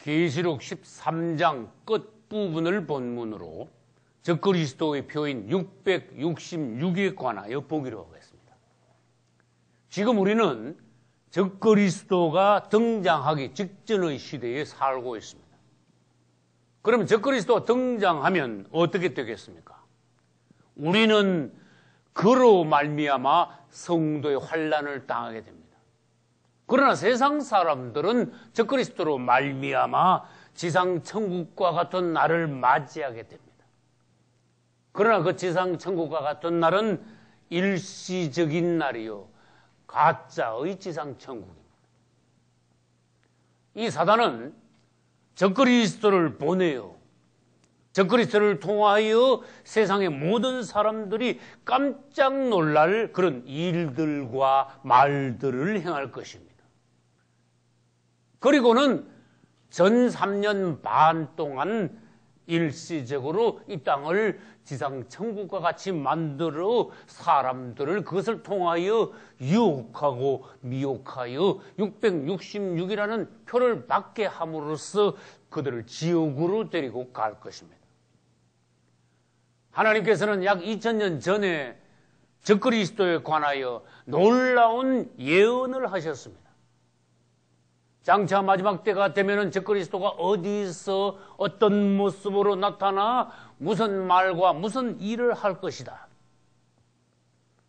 계시록 13장 끝부분을 본문으로 적그리스도의 표인 666에 관하여 보기로 하겠습니다. 지금 우리는 적그리스도가 등장하기 직전의 시대에 살고 있습니다. 그러면 적그리스도가 등장하면 어떻게 되겠습니까? 우리는 그로 말미암아 성도의 환난을 당하게 됩니다. 그러나 세상 사람들은 적그리스도로 말미암아 지상 천국과 같은 날을 맞이하게 됩니다. 그러나 그 지상 천국과 같은 날은 일시적인 날이요, 가짜의 지상 천국입니다. 이 사단은 적그리스도를 보내요. 적그리스도를 통하여 세상의 모든 사람들이 깜짝 놀랄 그런 일들과 말들을 행할 것입니다. 그리고는 전 3년 반 동안 일시적으로 이 땅을 지상 천국과 같이 만들어 사람들을 그것을 통하여 유혹하고 미혹하여 666이라는 표를 받게 함으로써 그들을 지옥으로 데리고 갈 것입니다. 하나님께서는 약 2000년 전에 적그리스도에 관하여 놀라운 예언을 하셨습니다. 장차 마지막 때가 되면은 적그리스도가 어디서 어떤 모습으로 나타나 무슨 말과 무슨 일을 할 것이다.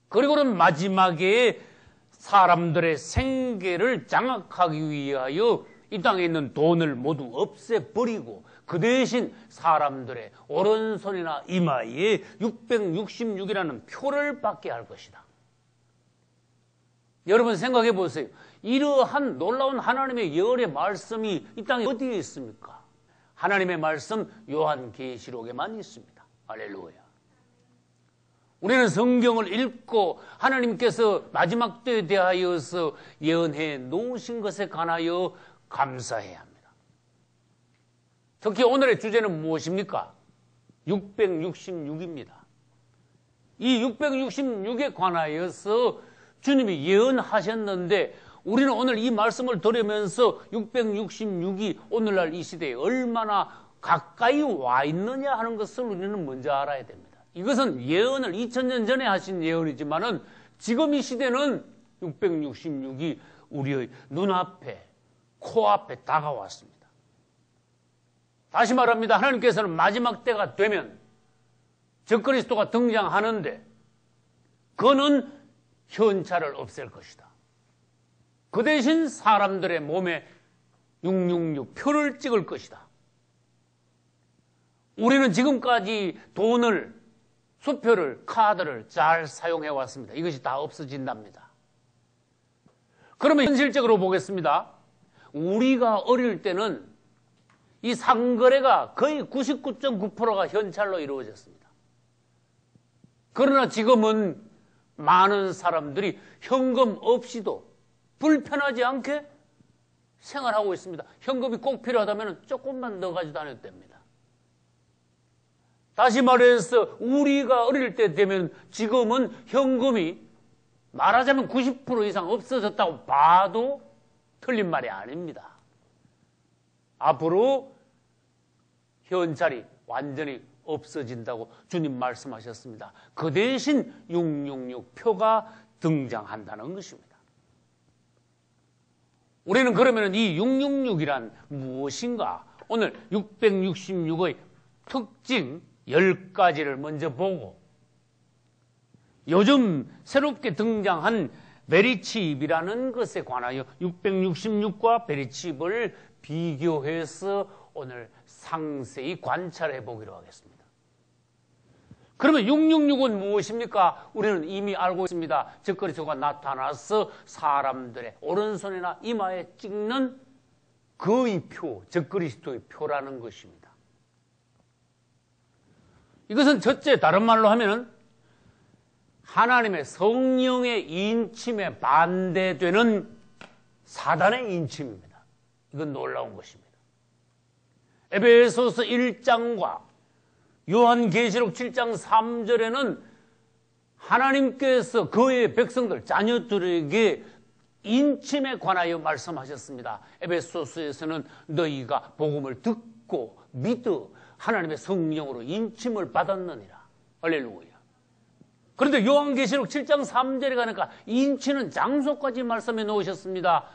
그리고는 마지막에 사람들의 생계를 장악하기 위하여 이 땅에 있는 돈을 모두 없애버리고 그 대신 사람들의 오른손이나 이마에 666이라는 표를 받게 할 것이다. 여러분 생각해 보세요. 이러한 놀라운 하나님의 예언의 말씀이 이 땅에 어디에 있습니까? 하나님의 말씀 요한계시록에만 있습니다. 할렐루야. 우리는 성경을 읽고 하나님께서 마지막 때에 대하여서 예언해 놓으신 것에 관하여 감사해야 합니다. 특히 오늘의 주제는 무엇입니까? 666입니다. 이 666에 관하여서 주님이 예언하셨는데 우리는 오늘 이 말씀을 들으면서 666이 오늘날 이 시대에 얼마나 가까이 와 있느냐 하는 것을 우리는 먼저 알아야 됩니다. 이것은 예언을 2000년 전에 하신 예언이지만은 지금 이 시대는 666이 우리의 눈앞에, 코앞에 다가왔습니다. 다시 말합니다. 하나님께서는 마지막 때가 되면 적그리스도가 등장하는데 그는 현찰을 없앨 것이다. 그 대신 사람들의 몸에 666 표를 찍을 것이다. 우리는 지금까지 돈을, 수표를, 카드를 잘 사용해 왔습니다. 이것이 다 없어진답니다. 그러면 현실적으로 보겠습니다. 우리가 어릴 때는 이 상거래가 거의 99.9%가 현찰로 이루어졌습니다. 그러나 지금은 많은 사람들이 현금 없이도 불편하지 않게 생활하고 있습니다. 현금이 꼭 필요하다면 조금만 넣어가지고 다녀도 됩니다. 다시 말해서 우리가 어릴 때 되면 지금은 현금이 말하자면 90% 이상 없어졌다고 봐도 틀린 말이 아닙니다. 앞으로 현찰이 완전히 없어진다고 주님 말씀하셨습니다. 그 대신 666 표가 등장한다는 것입니다. 우리는 그러면 이 666이란 무엇인가? 오늘 666의 특징 10가지를 먼저 보고 요즘 새롭게 등장한 베리칩이라는 것에 관하여 666과 베리칩을 비교해서 오늘 상세히 관찰해 보기로 하겠습니다. 그러면 666은 무엇입니까? 우리는 이미 알고 있습니다. 적그리스도가 나타나서 사람들의 오른손이나 이마에 찍는 그의 표, 적그리스도의 표라는 것입니다. 이것은 첫째, 다른 말로 하면 하나님의 성령의 인침에 반대되는 사단의 인침입니다. 이건 놀라운 것입니다. 에베소서 1장과 요한계시록 7장 3절에는 하나님께서 그의 백성들, 자녀들에게 인침에 관하여 말씀하셨습니다. 에베소서에서는 너희가 복음을 듣고 믿어 하나님의 성령으로 인침을 받았느니라. 할렐루야. 그런데 요한계시록 7장 3절에 가니까 인치는 장소까지 말씀해 놓으셨습니다.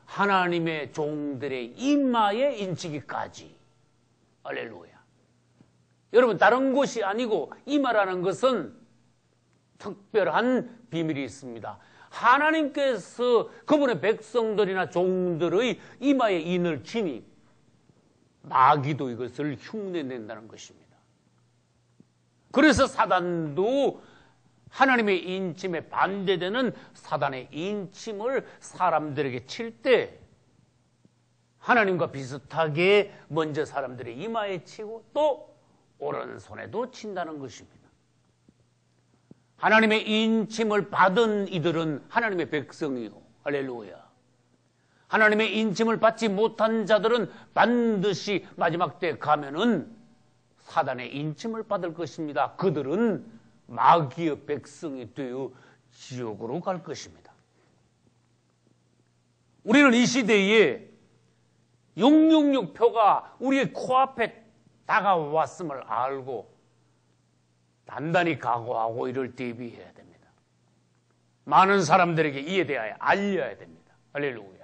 하나님의 종들의 이마에 인치기까지. 할렐루야. 여러분, 다른 곳이 아니고 이마라는 것은 특별한 비밀이 있습니다. 하나님께서 그분의 백성들이나 종들의 이마에 인을 치니 마귀도 이것을 흉내낸다는 것입니다. 그래서 사단도 하나님의 인침에 반대되는 사단의 인침을 사람들에게 칠 때 하나님과 비슷하게 먼저 사람들의 이마에 치고 또 오른손에도 친다는 것입니다. 하나님의 인침을 받은 이들은 하나님의 백성이요. 할렐루야. 하나님의 인침을 받지 못한 자들은 반드시 마지막 때 가면은 사단의 인침을 받을 것입니다. 그들은 마귀의 백성이 되어 지옥으로 갈 것입니다. 우리는 이 시대에 666표가 우리의 코앞에 다가왔음을 알고 단단히 각오하고 이를 대비해야 됩니다. 많은 사람들에게 이에 대하여 알려야 됩니다. 할렐루야.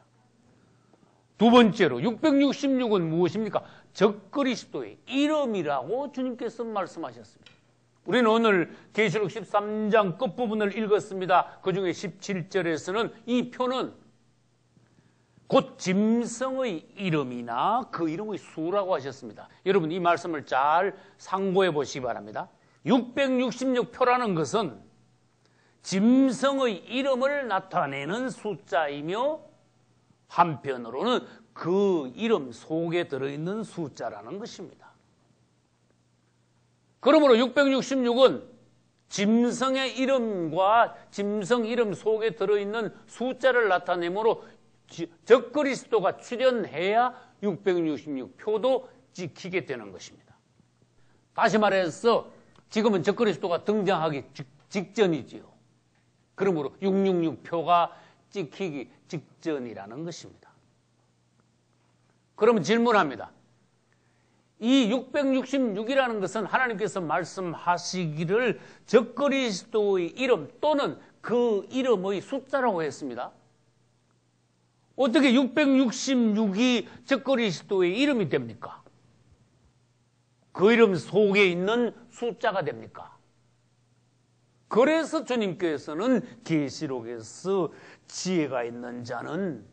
두 번째로 666은 무엇입니까? 적그리스도의 이름이라고 주님께서 말씀하셨습니다. 우리는 오늘 계시록 13장 끝부분을 읽었습니다. 그중에 17절에서는 이 표는 곧 짐승의 이름이나 그 이름의 수라고 하셨습니다. 여러분 이 말씀을 잘 상고해 보시기 바랍니다. 666표라는 것은 짐승의 이름을 나타내는 숫자이며 한편으로는 그 이름 속에 들어있는 숫자라는 것입니다. 그러므로 666은 짐승의 이름과 짐승 이름 속에 들어있는 숫자를 나타내므로 적그리스도가 출현해야 666표도 지키게 되는 것입니다. 다시 말해서 지금은 적그리스도가 등장하기 직전이지요. 그러므로 666표가 찍히기 직전이라는 것입니다. 그러면 질문합니다. 이 666이라는 것은 하나님께서 말씀하시기를 적그리스도의 이름 또는 그 이름의 숫자라고 했습니다. 어떻게 666이 적그리스도의 이름이 됩니까? 그 이름 속에 있는 숫자가 됩니까? 그래서 주님께서는 계시록에서 지혜가 있는 자는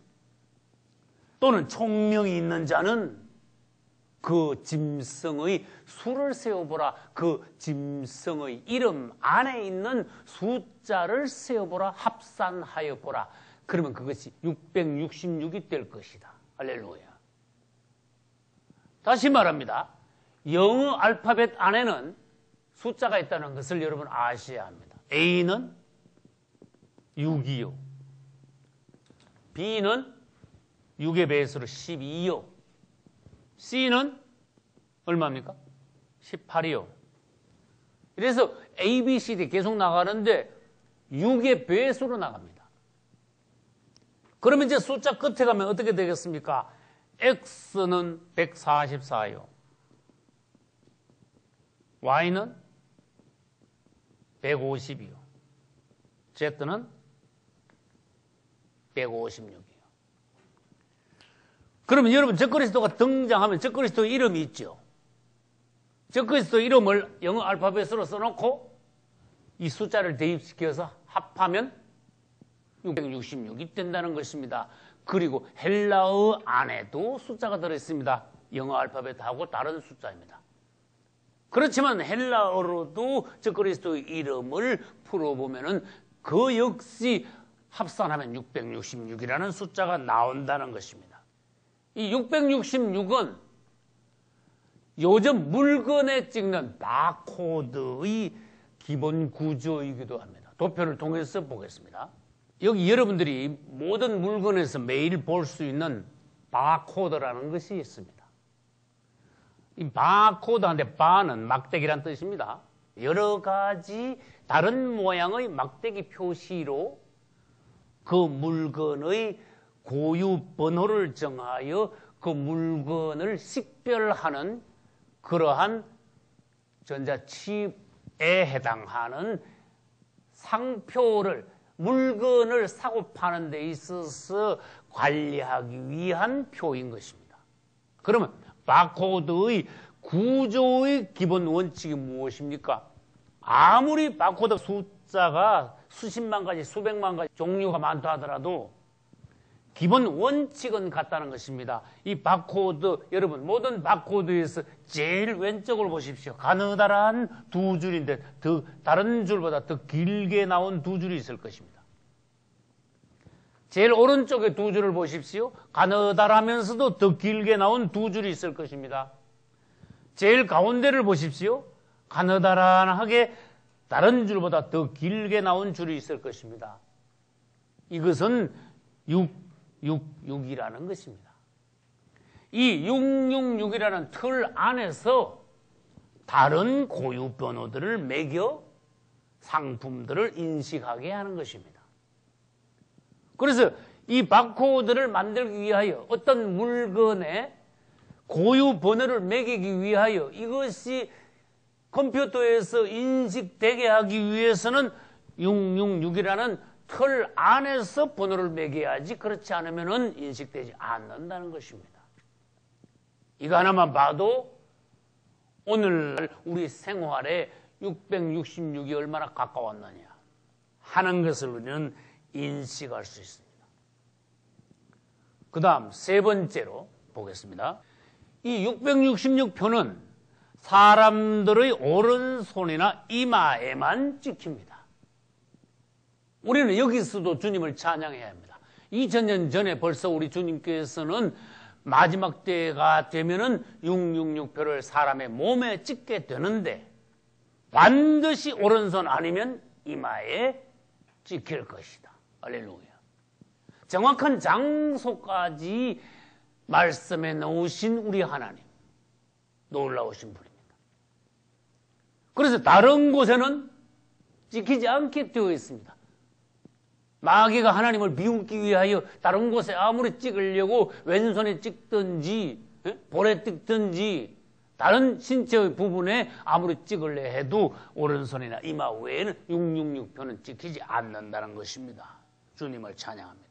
또는 총명이 있는 자는 그 짐승의 수를 세어보라. 그 짐승의 이름 안에 있는 숫자를 세어보라. 합산하여 보라. 그러면 그것이 666이 될 것이다. 할렐루야. 다시 말합니다. 영어 알파벳 안에는 숫자가 있다는 것을 여러분 아셔야 합니다. A는 6이요. B는 6의 배수로 12요. C는 얼마입니까? 18이요. 그래서 A, B, C, D 계속 나가는데 6의 배수로 나갑니다. 그러면 이제 숫자 끝에 가면 어떻게 되겠습니까? X는 144요. Y는 150이요. Z는 156이요. 그러면 여러분 적그리스도가 등장하면 적그리스도 이름이 있죠. 적그리스도 이름을 영어 알파벳으로 써놓고 이 숫자를 대입시켜서 합하면 666이 된다는 것입니다. 그리고 헬라어 안에도 숫자가 들어있습니다. 영어 알파벳하고 다른 숫자입니다. 그렇지만 헬라어로도 적그리스도의 이름을 풀어보면은 그 역시 합산하면 666이라는 숫자가 나온다는 것입니다. 이 666은 요즘 물건에 찍는 바코드의 기본 구조이기도 합니다. 도표를 통해서 보겠습니다. 여기 여러분들이 모든 물건에서 매일 볼 수 있는 바코드라는 것이 있습니다. 이 바코드한테 바는 막대기란 뜻입니다. 여러 가지 다른 모양의 막대기 표시로 그 물건의 고유 번호를 정하여 그 물건을 식별하는 그러한 전자칩에 해당하는 상표를 물건을 사고 파는 데 있어서 관리하기 위한 표인 것입니다. 그러면 바코드의 구조의 기본 원칙이 무엇입니까? 아무리 바코드 숫자가 수십만 가지, 수백만 가지 종류가 많다 하더라도 기본 원칙은 같다는 것입니다. 이 바코드, 여러분 모든 바코드에서 제일 왼쪽을 보십시오. 가느다란 두 줄인데 다른 줄보다 더 길게 나온 두 줄이 있을 것입니다. 제일 오른쪽에 두 줄을 보십시오. 가느다라면서도 더 길게 나온 두 줄이 있을 것입니다. 제일 가운데를 보십시오. 가느다란하게 다른 줄보다 더 길게 나온 줄이 있을 것입니다. 이것은 666이라는 것입니다. 이 666이라는 틀 안에서 다른 고유 번호들을 매겨 상품들을 인식하게 하는 것입니다. 그래서 이 바코드를 만들기 위하여 어떤 물건에 고유 번호를 매기기 위하여 이것이 컴퓨터에서 인식되게 하기 위해서는 666이라는 틀 안에서 번호를 매겨야지 그렇지 않으면 인식되지 않는다는 것입니다. 이거 하나만 봐도 오늘날 우리 생활에 666이 얼마나 가까웠느냐 하는 것을 우리는 인식할 수 있습니다. 그 다음 세 번째로 보겠습니다. 이 666표는 사람들의 오른손이나 이마에만 찍힙니다. 우리는 여기서도 주님을 찬양해야 합니다. 2000년 전에 벌써 우리 주님께서는 마지막 때가 되면은 666표를 사람의 몸에 찍게 되는데 반드시 오른손 아니면 이마에 찍힐 것이다. 할렐루야. 정확한 장소까지 말씀해 놓으신 우리 하나님. 놀라우신 분입니다. 그래서 다른 곳에는 찍히지 않게 되어 있습니다. 마귀가 하나님을 비웃기 위하여 다른 곳에 아무리 찍으려고 왼손에 찍든지 볼에 찍든지 다른 신체의 부분에 아무리 찍으려 해도 오른손이나 이마 외에는 666표는 찍히지 않는다는 것입니다. 주님을 찬양합니다.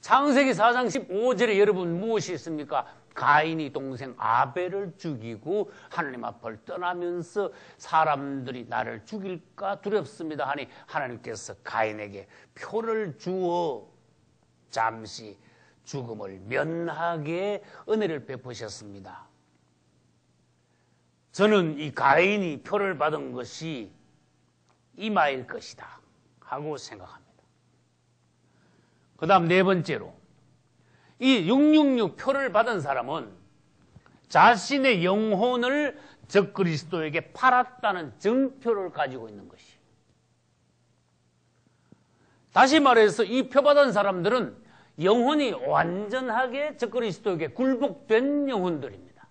창세기 4장 15절에 여러분 무엇이 있습니까? 가인이 동생 아벨을 죽이고 하나님 앞을 떠나면서 사람들이 나를 죽일까 두렵습니다 하니 하나님께서 가인에게 표를 주어 잠시 죽음을 면하게 은혜를 베푸셨습니다. 저는 이 가인이 표를 받은 것이 이마일 것이다 하고 생각합니다. 그 다음 네 번째로 이 666표를 받은 사람은 자신의 영혼을 적그리스도에게 팔았다는 증표를 가지고 있는 것이. 다시 말해서 이 표 받은 사람들은 영혼이 완전하게 적그리스도에게 굴복된 영혼들입니다.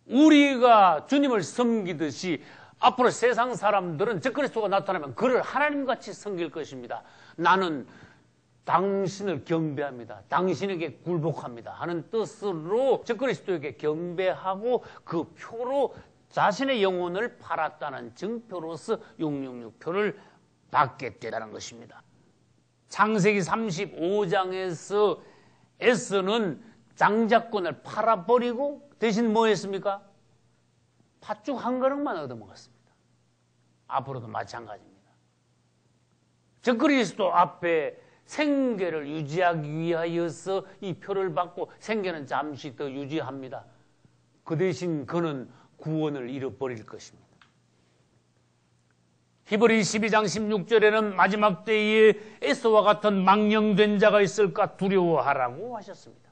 우리가 주님을 섬기듯이 앞으로 세상 사람들은 적그리스도가 나타나면 그를 하나님같이 섬길 것입니다. 나는 당신을 경배합니다. 당신에게 굴복합니다. 하는 뜻으로 적그리스도에게 경배하고 그 표로 자신의 영혼을 팔았다는 증표로서 666표를 받게 되다는 것입니다. 창세기 35장에서 에서는 장자권을 팔아버리고 대신 뭐 했습니까? 팥죽 한 그릇만 얻어먹었습니다. 앞으로도 마찬가지입니다. 적그리스도 앞에 생계를 유지하기 위하여서 이 표를 받고 생계는 잠시 더 유지합니다. 그 대신 그는 구원을 잃어버릴 것입니다. 히브리 12장 16절에는 마지막 때에 에서와 같은 망령된 자가 있을까 두려워하라고 하셨습니다.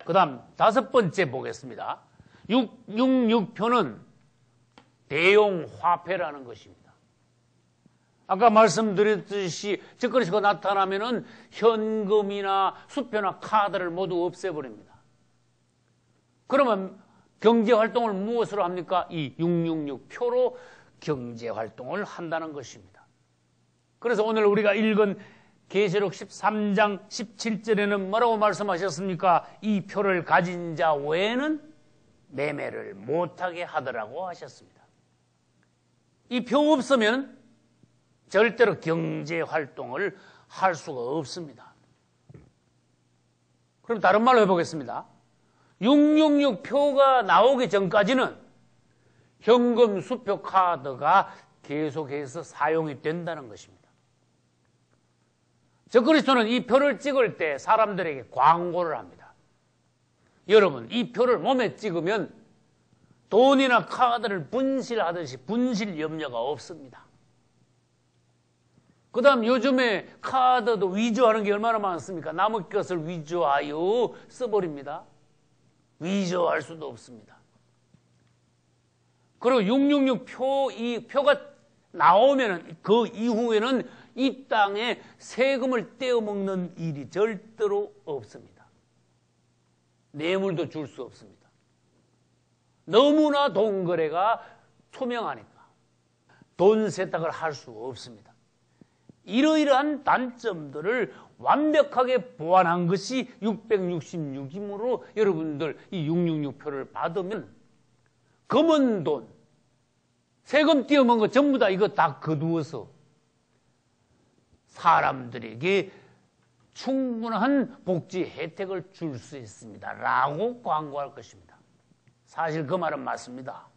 그 다음 다섯 번째 보겠습니다. 666표는 대용 화폐라는 것입니다. 아까 말씀드렸듯이 적그리스도가 나타나면은 현금이나 수표나 카드를 모두 없애버립니다. 그러면 경제활동을 무엇으로 합니까? 이 666표로 경제 활동을 한다는 것입니다. 그래서 오늘 우리가 읽은 계시록 13장 17절에는 뭐라고 말씀하셨습니까? 이 표를 가진 자 외에는 매매를 못하게 하더라고 하셨습니다. 이 표 없으면 절대로 경제 활동을 할 수가 없습니다. 그럼 다른 말로 해보겠습니다. 666 표가 나오기 전까지는 현금 수표 카드가 계속해서 사용이 된다는 것입니다. 적그리스도는 이 표를 찍을 때 사람들에게 광고를 합니다. 여러분, 이 표를 몸에 찍으면 돈이나 카드를 분실하듯이 분실 염려가 없습니다. 그 다음 요즘에 카드도 위조하는 게 얼마나 많습니까? 남의 것을 위조하여 써버립니다. 위조할 수도 없습니다. 그리고 666 표, 이 표가 나오면 그 이후에는 이 땅에 세금을 떼어먹는 일이 절대로 없습니다. 뇌물도 줄 수 없습니다. 너무나 돈 거래가 투명하니까 돈 세탁을 할 수 없습니다. 이러이러한 단점들을 완벽하게 보완한 것이 666이므로 여러분들 이 666 표를 받으면 검은 돈, 세금 띄어먹은 거 전부 다 이거 다 거두어서 사람들에게 충분한 복지 혜택을 줄 수 있습니다. 라고 광고할 것입니다. 사실 그 말은 맞습니다.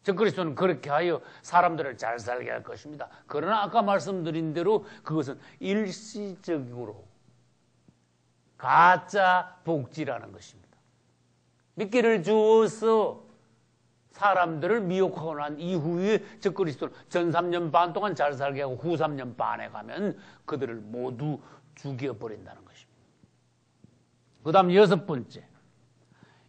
적그리스도는 그렇게 하여 사람들을 잘 살게 할 것입니다. 그러나 아까 말씀드린 대로 그것은 일시적으로 가짜 복지라는 것입니다. 미끼를 주어서 사람들을 미혹하고 난 이후에 적그리스도는 전 3년 반 동안 잘 살게 하고 후 3년 반에 가면 그들을 모두 죽여버린다는 것입니다. 그 다음 6번째.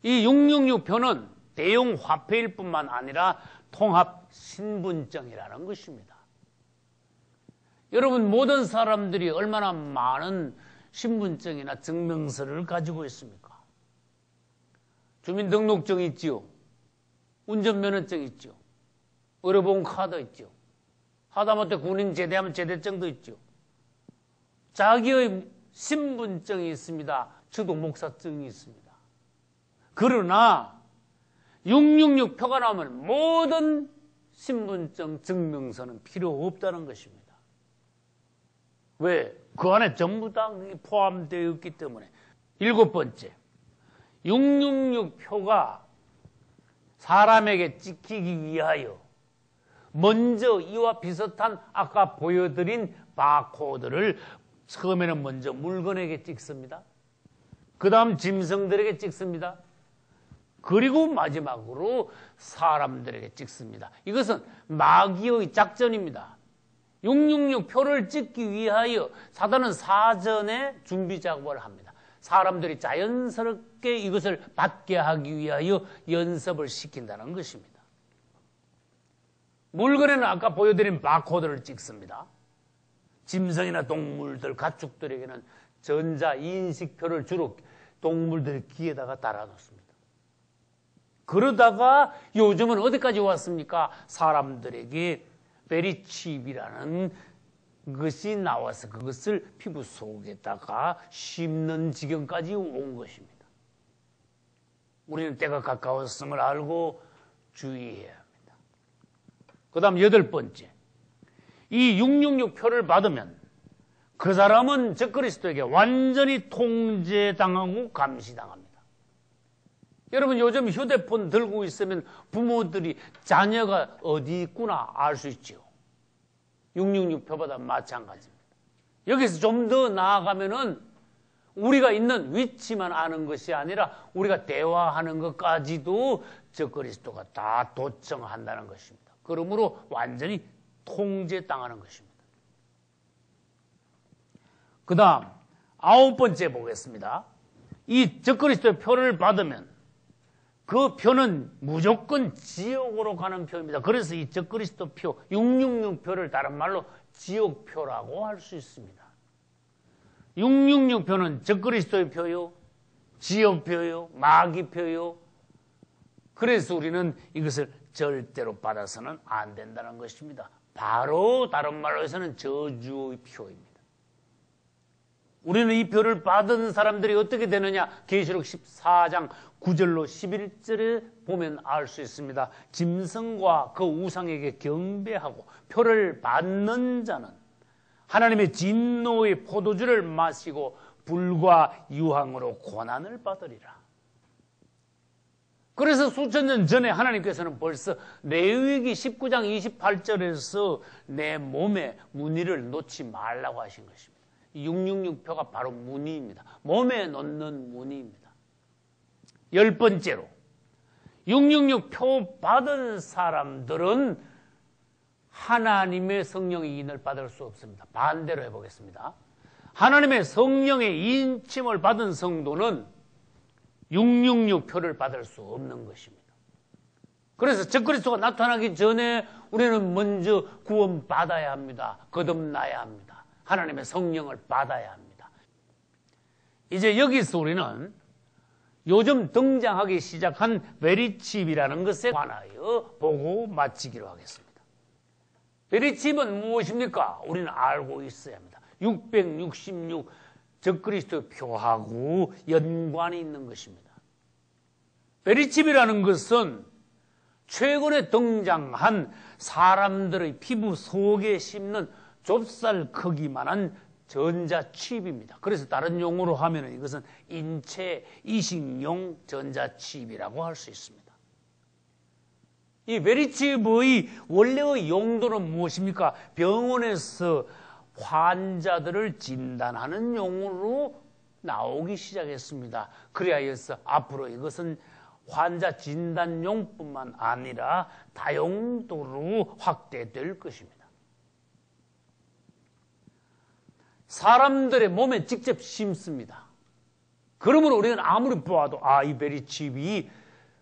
이 666표는 대용 화폐일 뿐만 아니라 통합 신분증이라는 것입니다. 여러분, 모든 사람들이 얼마나 많은 신분증이나 증명서를 가지고 있습니까? 주민등록증 있지요. 운전면허증 있죠. 의료보험 카드 있죠. 하다못해 군인 제대하면 제대증도 있죠. 자기의 신분증이 있습니다. 저도 목사증이 있습니다. 그러나 666 표가 나오면 모든 신분증 증명서는 필요 없다는 것입니다. 왜? 그 안에 전부 다 포함되어 있기 때문에. 7번째, 666 표가 사람에게 찍히기 위하여 먼저 이와 비슷한 아까 보여드린 바코드를 처음에는 먼저 물건에게 찍습니다. 그 다음 짐승들에게 찍습니다. 그리고 마지막으로 사람들에게 찍습니다. 이것은 마귀의 작전입니다. 666 표를 찍기 위하여 사단은 사전에 준비 작업을 합니다. 사람들이 자연스럽게 이것을 받게 하기 위하여 연습을 시킨다는 것입니다. 물건에는 아까 보여드린 바코드를 찍습니다. 짐승이나 동물들, 가축들에게는 전자인식표를 주로 동물들 귀에다가 달아놓습니다. 그러다가 요즘은 어디까지 왔습니까? 사람들에게 베리칩이라는 것이 나와서 그것을 피부 속에다가 심는 지경까지 온 것입니다. 우리는 때가 가까웠음을 알고 주의해야 합니다. 그 다음 8번째. 이 666 표를 받으면 그 사람은 적그리스도에게 완전히 통제당하고 감시당합니다. 여러분, 요즘 휴대폰 들고 있으면 부모들이 자녀가 어디 있구나 알 수 있죠. 666 표보다 마찬가지입니다. 여기서 좀 더 나아가면은 우리가 있는 위치만 아는 것이 아니라 우리가 대화하는 것까지도 적그리스도가 다 도청한다는 것입니다. 그러므로 완전히 통제당하는 것입니다. 그 다음 9번째 보겠습니다. 이 적그리스도의 표를 받으면 그 표는 무조건 지옥으로 가는 표입니다. 그래서 이 적그리스도 표, 666 표를 다른 말로 지옥표라고 할 수 있습니다. 666 표는 적그리스도의 표요, 지옥표요, 마귀표요, 그래서 우리는 이것을 절대로 받아서는 안 된다는 것입니다. 바로 다른 말로 해서는 저주의 표입니다. 우리는 이 표를 받은 사람들이 어떻게 되느냐? 계시록 14장 9절로 11절에 보면 알 수 있습니다. 짐승과 그 우상에게 경배하고 표를 받는 자는 하나님의 진노의 포도주를 마시고 불과 유황으로 고난을 받으리라. 그래서 수천 년 전에 하나님께서는 벌써 레위기 19장 28절에서 내 몸에 무늬를 놓지 말라고 하신 것입니다. 666표가 바로 무늬입니다. 몸에 놓는 무늬입니다. 10번째로 666표 받은 사람들은 하나님의 성령의 인을 받을 수 없습니다. 반대로 해보겠습니다. 하나님의 성령의 인침을 받은 성도는 666표를 받을 수 없는 것입니다. 그래서 적그리스도가 나타나기 전에 우리는 먼저 구원받아야 합니다. 거듭나야 합니다. 하나님의 성령을 받아야 합니다. 이제 여기서 우리는 요즘 등장하기 시작한 베리칩이라는 것에 관하여 보고 마치기로 하겠습니다. 베리칩은 무엇입니까? 우리는 알고 있어야 합니다. 666 적그리스도 표하고 연관이 있는 것입니다. 베리칩이라는 것은 최근에 등장한 사람들의 피부 속에 심는 좁쌀 크기만한 전자칩입니다. 그래서 다른 용어로 하면 이것은 인체 이식용 전자칩이라고 할 수 있습니다. 이 베리칩의 원래의 용도는 무엇입니까? 병원에서 환자들을 진단하는 용어로 나오기 시작했습니다. 그리하여서 앞으로 이것은 환자 진단용뿐만 아니라 다용도로 확대될 것입니다. 사람들의 몸에 직접 심습니다. 그러므로 우리는 아무리 보아도 이 베리칩이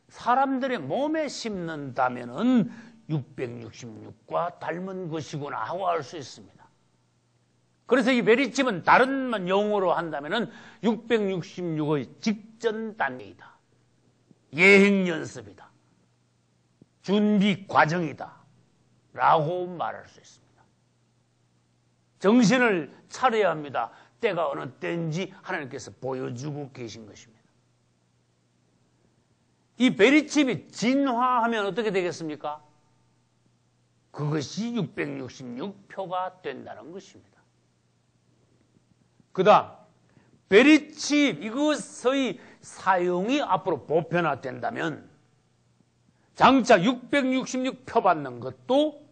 사람들의 몸에 심는다면은 666과 닮은 것이구나 하고 알 수 있습니다. 그래서 이 베리칩은 다른 용어로 한다면은 666의 직전 단계이다. 예행 연습이다. 준비 과정이다. 라고 말할 수 있습니다. 정신을 차려야 합니다. 때가 어느 때인지 하나님께서 보여주고 계신 것입니다. 이 베리칩이 진화하면 어떻게 되겠습니까? 그것이 666표가 된다는 것입니다. 그 다음 베리칩 이것의 사용이 앞으로 보편화된다면 장차 666표 받는 것도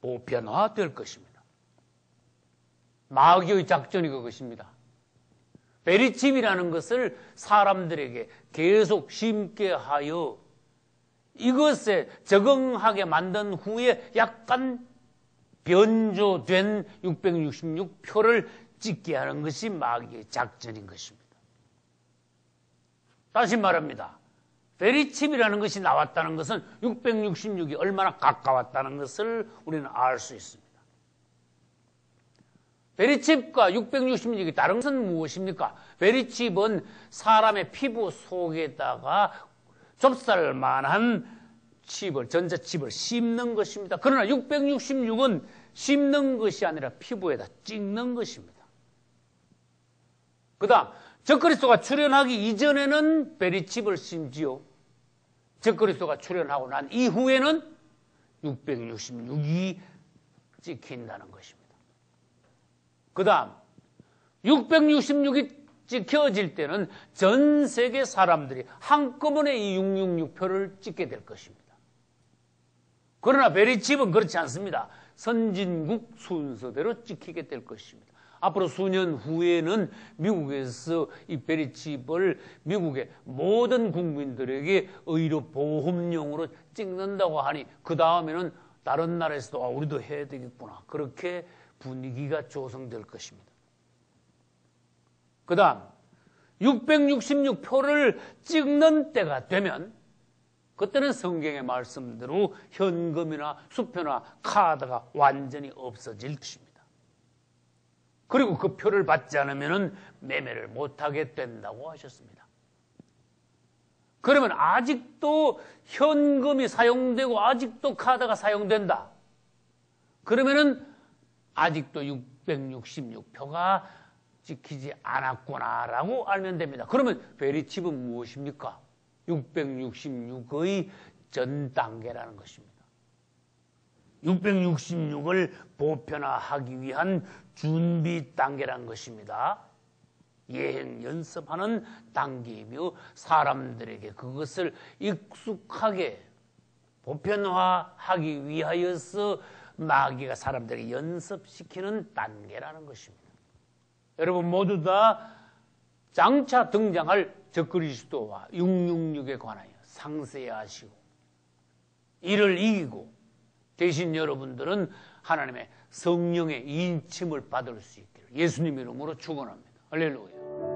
보편화될 것입니다. 마귀의 작전이 그것입니다. 베리칩이라는 것을 사람들에게 계속 심게 하여 이것에 적응하게 만든 후에 약간 변조된 666표를 찍게 하는 것이 마귀의 작전인 것입니다. 다시 말합니다. 베리칩이라는 것이 나왔다는 것은 666이 얼마나 가까웠다는 것을 우리는 알 수 있습니다. 베리칩과 666이 다른 것은 무엇입니까? 베리칩은 사람의 피부 속에다가 좁쌀만한 칩을, 전자칩을 심는 것입니다. 그러나 666은 심는 것이 아니라 피부에다 찍는 것입니다. 그 다음 적그리스도가 출현하기 이전에는 베리칩을 심지요. 적그리스도가 출현하고 난 이후에는 666이 찍힌다는 것입니다. 그 다음 666이 찍혀질 때는 전 세계 사람들이 한꺼번에 이 666표를 찍게 될 것입니다. 그러나 베리칩은 그렇지 않습니다. 선진국 순서대로 찍히게 될 것입니다. 앞으로 수년 후에는 미국에서 이 베리칩을 미국의 모든 국민들에게 의료 보험용으로 찍는다고 하니 그 다음에는 다른 나라에서도 우리도 해야 되겠구나. 그렇게 분위기가 조성될 것입니다. 그 다음 666표를 찍는 때가 되면 그때는 성경의 말씀대로 현금이나 수표나 카드가 완전히 없어질 것입니다. 그리고 그 표를 받지 않으면 매매를 못하게 된다고 하셨습니다. 그러면 아직도 현금이 사용되고 아직도 카드가 사용된다. 그러면은 아직도 666표가 지키지 않았구나라고 알면 됩니다. 그러면 베리칩은 무엇입니까? 666의 전 단계라는 것입니다. 666을 보편화하기 위한 준비 단계라는 것입니다. 예행 연습하는 단계이며 사람들에게 그것을 익숙하게 보편화하기 위하여서 마귀가 사람들에게 연습시키는 단계라는 것입니다. 여러분 모두 다 장차 등장할 적그리스도와 666에 관하여 상세히 아시고 이를 이기고 대신 여러분들은 하나님의 성령의 인침을 받을 수 있기를 예수님 이름으로 축원합니다. 할렐루야.